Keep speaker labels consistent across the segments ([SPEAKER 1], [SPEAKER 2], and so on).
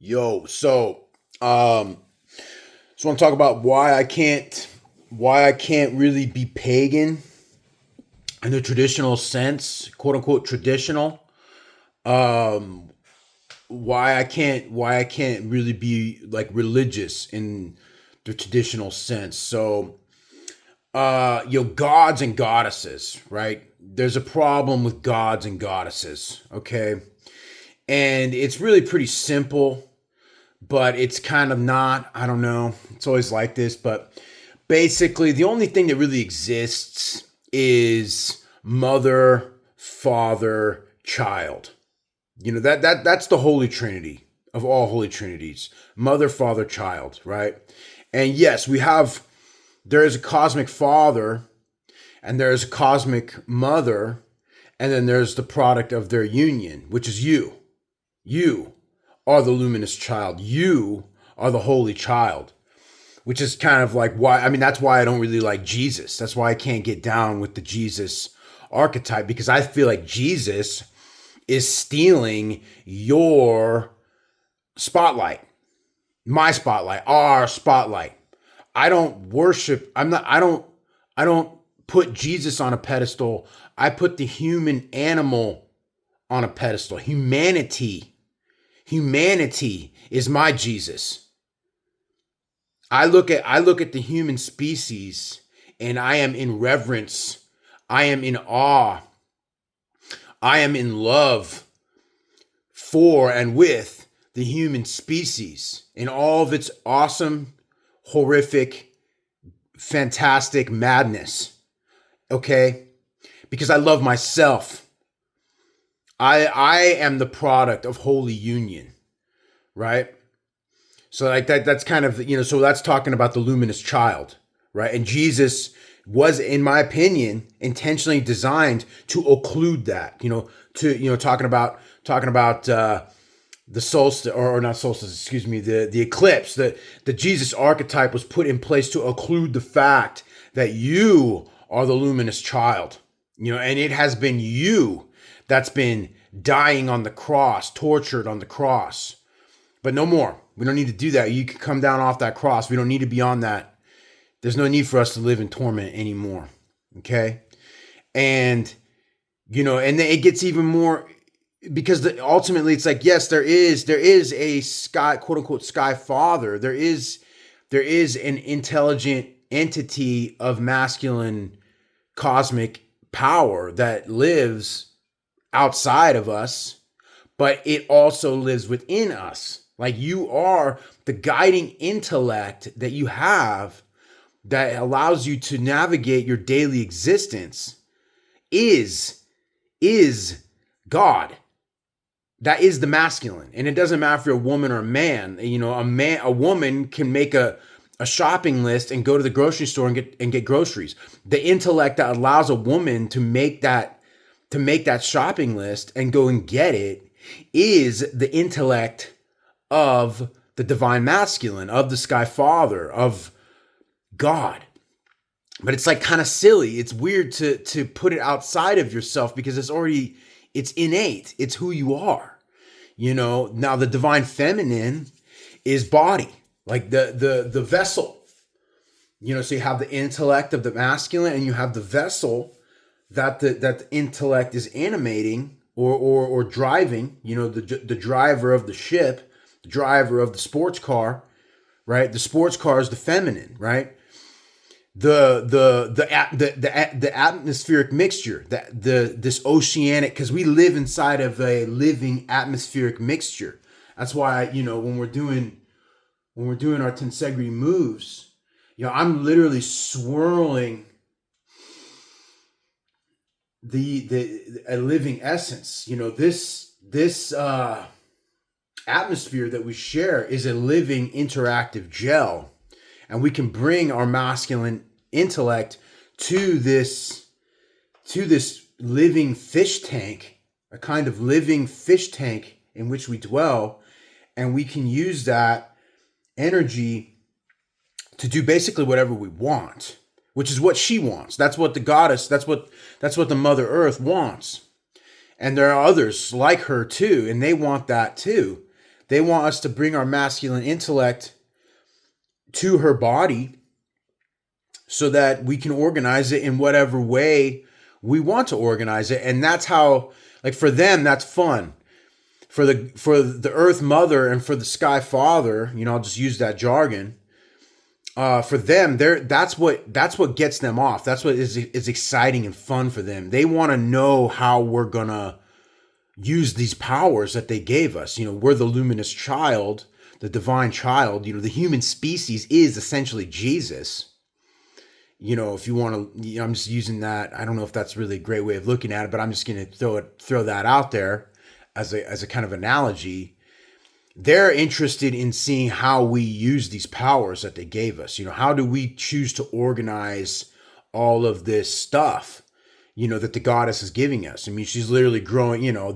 [SPEAKER 1] Yo, so want to talk about why I can't really be pagan in the traditional sense, quote unquote traditional. Um, why I can't really be like religious in the traditional sense. Gods and goddesses, right? There's a problem with gods and goddesses, okay? And it's really pretty simple, but it's kind of not. I don't know. It's always like this, but basically, the only thing that really exists is mother, father, child. That's the Holy Trinity of all Holy Trinities: mother, father, child. Right? And yes, there is a cosmic father, and there is a cosmic mother, and then there's the product of their union, which is you. You are the luminous child. You are the holy child, which is kind of like why, I mean, that's why I don't really like Jesus. That's why I can't get down with the Jesus archetype, because I feel like Jesus is stealing your spotlight, my spotlight, our spotlight. I don't put Jesus on a pedestal. I put the human animal on a pedestal. Humanity is my Jesus. I look at the human species, and I am in reverence. I am in awe. I am in love for and with the human species in all of its awesome, horrific, fantastic madness. Okay? Because I love myself. I am the product of holy union, right? So like that's kind of, so that's talking about the luminous child, right? And Jesus was, in my opinion, intentionally designed to occlude that, talking about the solstice, or not solstice, excuse me, the eclipse. The Jesus archetype was put in place to occlude the fact that you are the luminous child, and it has been you that's been dying on the cross, tortured on the cross. But no more. We don't need to do that. You can come down off that cross. We don't need to be on that. There's no need for us to live in torment anymore. Okay? And, and then it gets even more, because ultimately it's like, yes, there is a sky, quote unquote, sky father. There is an intelligent entity of masculine cosmic power that lives outside of us, but it also lives within us. Like, you are the guiding intellect that you have that allows you to navigate your daily existence is God. That is the masculine. And it doesn't matter if you're a woman or a man. A woman can make a shopping list and go to the grocery store and get groceries. The intellect that allows a woman to make that shopping list and go and get it is the intellect of the divine masculine, of the sky father, of God. But it's like kind of silly. It's weird to put it outside of yourself, because it's innate. It's who you are. Now the divine feminine is body, like the vessel. So you have the intellect of the masculine, and you have the vessel that the intellect is animating or driving. The driver of the ship, the driver of the sports car, right? The sports car is the feminine, right? The atmospheric mixture, this oceanic, because we live inside of a living atmospheric mixture. That's why, when we're doing our tensegrity moves, I'm literally swirling a living essence. This atmosphere that we share is a living interactive gel, and we can bring our masculine intellect to this living fish tank, a kind of living fish tank in which we dwell, and we can use that energy to do basically whatever we want, which is what she wants. That's what the goddess, that's what the Mother Earth wants. And there are others like her too, and they want that too. They want us to bring our masculine intellect to her body so that we can organize it in whatever way we want to organize it. And that's how, like, for them, that's fun. For the Earth Mother and for the Sky Father, I'll just use that jargon. For them, that's what gets them off. That's what is exciting and fun for them. They want to know how we're gonna use these powers that they gave us. We're the luminous child, the divine child. The human species is essentially Jesus. If you want to, I'm just using that. I don't know if that's really a great way of looking at it, but I'm just going to throw that out there as a kind of analogy. They're interested in seeing how we use these powers that they gave us. How do we choose to organize all of this stuff, that the goddess is giving us? I mean, she's literally growing, we don't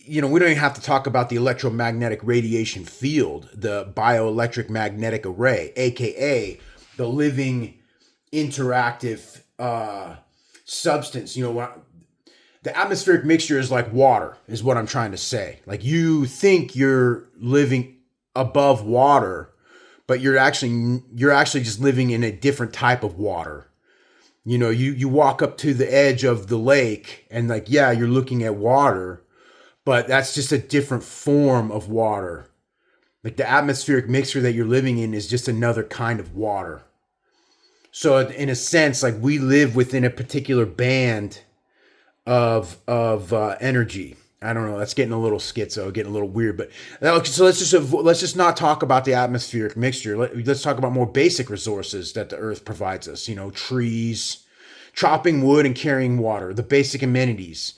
[SPEAKER 1] even have to talk about the electromagnetic radiation field, the bioelectric magnetic array, AKA the living interactive substance. The atmospheric mixture is like water, is what I'm trying to say. Like, you think you're living above water, but you're actually just living in a different type of water. You walk up to the edge of the lake and, like, yeah, you're looking at water, but that's just a different form of water. Like, the atmospheric mixture that you're living in is just another kind of water. So in a sense, like, we live within a particular band of energy. I don't know. That's getting a little schizo, getting a little weird. But so let's just not talk about the atmospheric mixture. Let's talk about more basic resources that the earth provides us. Trees, chopping wood, and carrying water. The basic amenities,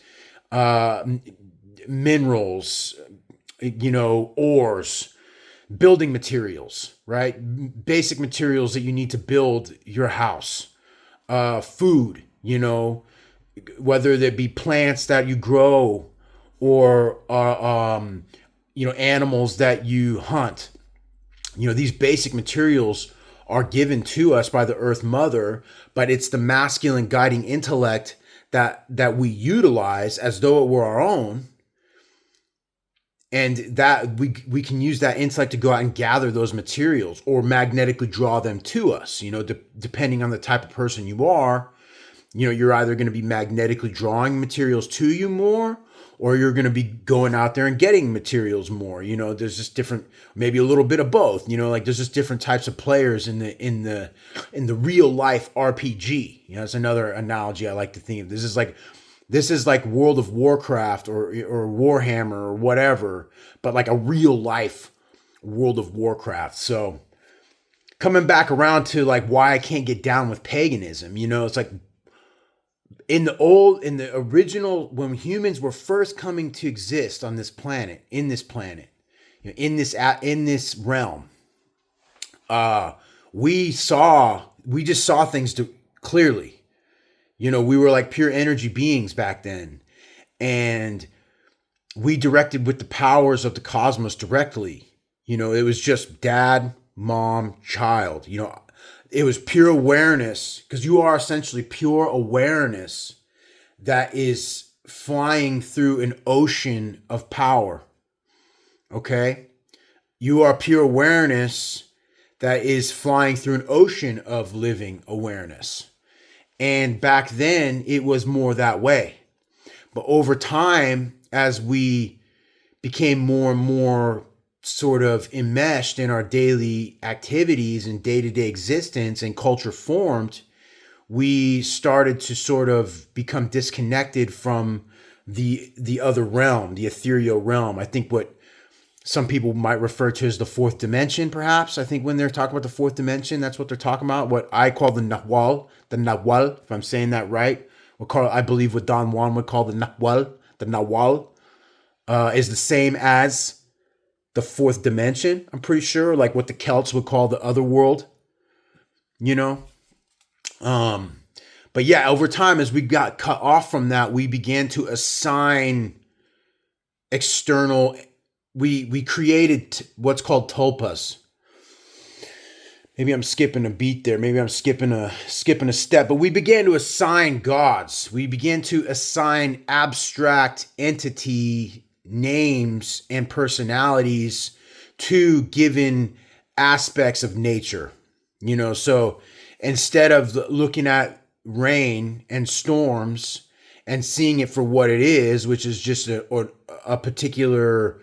[SPEAKER 1] minerals, ores, building materials. Right, basic materials that you need to build your house. Food. Whether there be plants that you grow or animals that you hunt. These basic materials are given to us by the Earth Mother, but it's the masculine guiding intellect that we utilize as though it were our own, and that we can use that intellect to go out and gather those materials or magnetically draw them to us. Depending on the type of person you are. You're either going to be magnetically drawing materials to you more, or you're going to be going out there and getting materials more. There's just different, maybe a little bit of both. Like, there's just different types of players in the real life RPG. That's another analogy I like to think of. This is like World of Warcraft or Warhammer or whatever, but like a real life World of Warcraft. So coming back around to, like, why I can't get down with paganism. It's like, in the original, when humans were first coming to exist on this planet, in this realm, we just saw things clearly. We were like pure energy beings back then, and we directed with the powers of the cosmos directly. It was just dad, mom, child. It was pure awareness, because you are essentially pure awareness that is flying through an ocean of power. Okay? You are pure awareness that is flying through an ocean of living awareness. And back then, it was more that way. But over time, as we became more and more sort of enmeshed in our daily activities and day-to-day existence, and culture formed, we started to sort of become disconnected from the other realm, the ethereal realm. I think what some people might refer to as the fourth dimension, perhaps. I think when they're talking about the fourth dimension, that's what they're talking about. What I call the Nahual, if I'm saying that right. I believe what Don Juan would call the Nahual, is the same as the fourth dimension, I'm pretty sure, like what the Celts would call the other world, But yeah, over time, as we got cut off from that, we began to assign external, we created what's called tulpas. Maybe I'm skipping a beat there. Maybe I'm skipping a step, but we began to assign gods. We began to assign abstract entity names and personalities to given aspects of nature. So instead of looking at rain and storms and seeing it for what it is, which is just a particular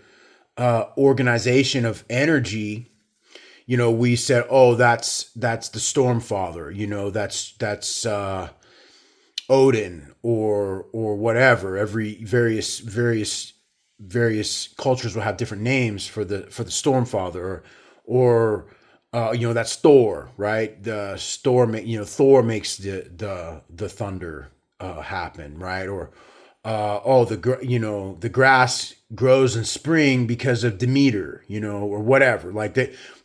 [SPEAKER 1] organization of energy, we said, oh, that's the storm father, that's Odin or whatever. Every various cultures will have different names for the storm father, or that's Thor, right? The storm, Thor makes the thunder happen, right? Or the grass grows in spring because of Demeter, or whatever. Like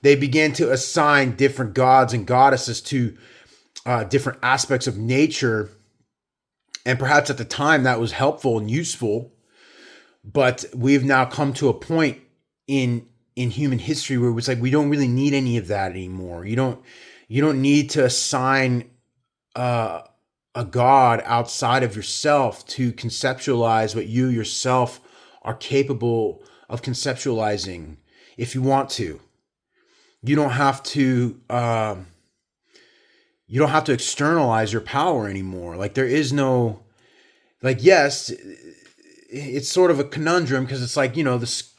[SPEAKER 1] they began to assign different gods and goddesses to different aspects of nature, and perhaps at the time that was helpful and useful. But we've now come to a point in human history where it's like we don't really need any of that anymore. You don't need to assign a God outside of yourself to conceptualize what you yourself are capable of conceptualizing. If you want to, you don't have to externalize your power anymore. Like there is no, like, yes, it's sort of a conundrum, because it's like, this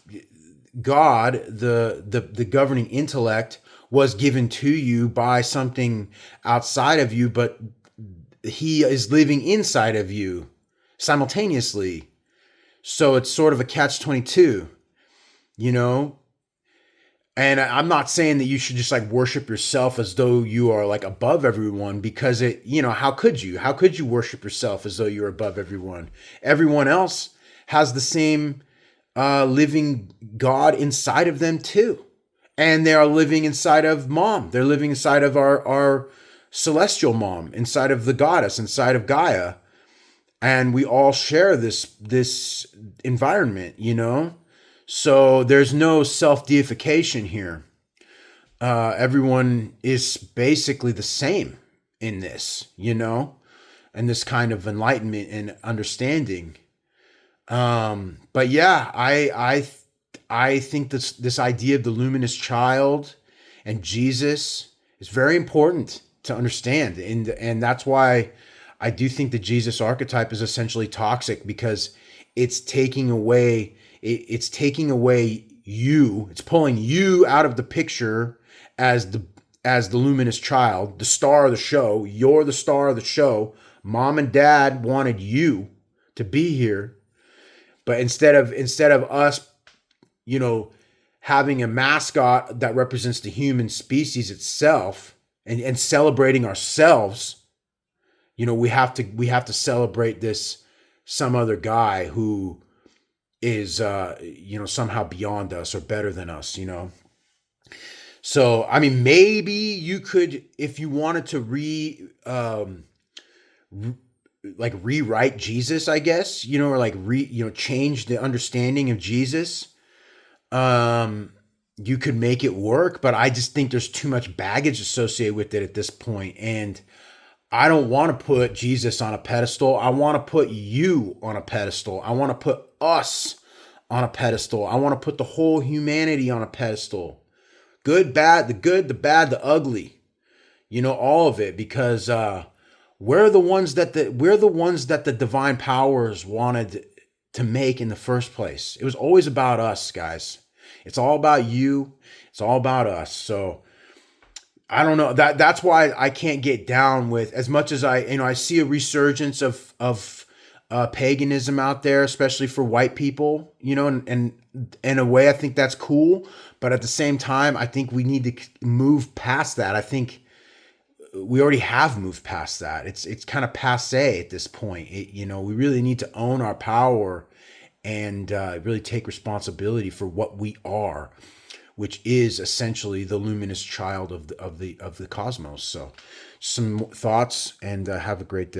[SPEAKER 1] God, the governing intellect, was given to you by something outside of you, but he is living inside of you simultaneously. So it's sort of a catch-22, and I'm not saying that you should just like worship yourself as though you are like above everyone, because how could you worship yourself as though you're above everyone? Everyone else has the same living God inside of them too. And they are living inside of mom. They're living inside of our celestial mom, inside of the goddess, inside of Gaia. And we all share this environment, So there's no self-deification here. Everyone is basically the same in this, and this kind of enlightenment and understanding. But yeah, I think this idea of the luminous child and Jesus is very important to understand, and that's why I do think the Jesus archetype is essentially toxic, because it's taking away you. It's pulling you out of the picture as the luminous child, the star of the show. You're the star of the show. Mom and dad wanted you to be here. But instead of us, having a mascot that represents the human species itself, and celebrating ourselves, we have to celebrate this some other guy who is somehow beyond us or better than us. So I mean, maybe you could, if you wanted to rewrite Jesus, I guess, or like change the understanding of Jesus. You could make it work, but I just think there's too much baggage associated with it at this point. And I don't want to put Jesus on a pedestal. I want to put you on a pedestal. I want to put us on a pedestal. I want to put the whole humanity on a pedestal. Good, bad, the good, the bad, the ugly, all of it, because, we're the ones that the divine powers wanted to make in the first place. It was always about us, guys. It's all about you. It's all about us. So I don't know. That's why I can't get down with, as much as I see a resurgence of paganism out there, especially for white people, and in a way I think that's cool. But at the same time, I think we need to move past that. I think we already have moved past that. It's kind of passé at this point. We really need to own our power and really take responsibility for what we are, which is essentially the luminous child of the cosmos. So, some thoughts, and have a great day.